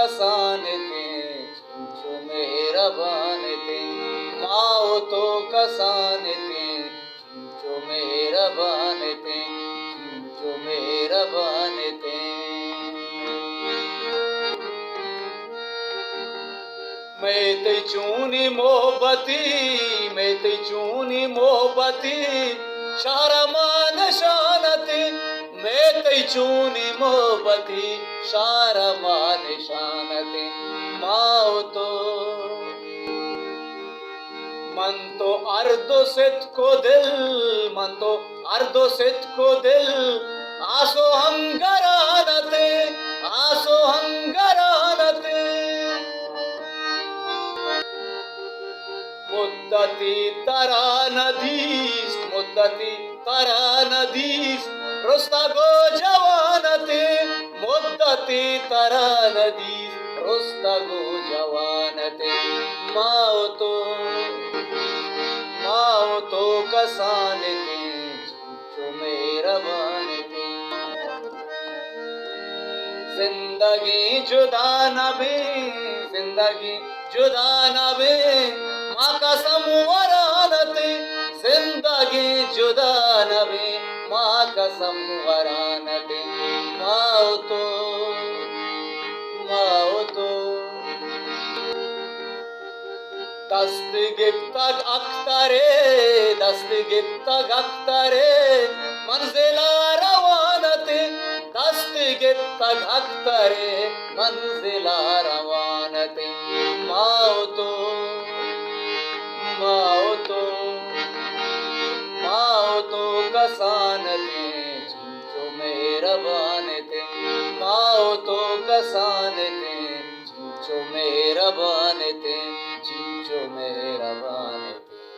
कसानते चिंचो मेहरबानते माओ तो कसानते चिंचो मेहरबानते चिंचो मेहरबानते मैं ते चूनी मोहब्बती मैं ते चूनी मोहब्बती शारमान शानते मैं ते चूनी मोहब्बती शारमान शानते माओ तो मन तो अर्धो सेत को दिल मन तो अर्धो सेत को दिल आसो हंगरानते आसो हंगरानते मुद्दती तरा नदीस रुस्तागो जवानते मुद्दती तरा नदीस रुस्तागो जवानते माओ तो कसानते चिंचो मेहरबानते जिंदगी जुदा नबे माँ कसम वरानते जिंदगी जुदा नबे माँ कसम वरानते माओ तो दस्त गिफ्त अख्तरे मंजिला रवानते दस्त गिफ्त अख्तरे मंजिला रवानते माओ तो कसानते चिंचो मेहरबानते माओ तो कसानते चिंचो मेहरबानते चिंचो मेहरबान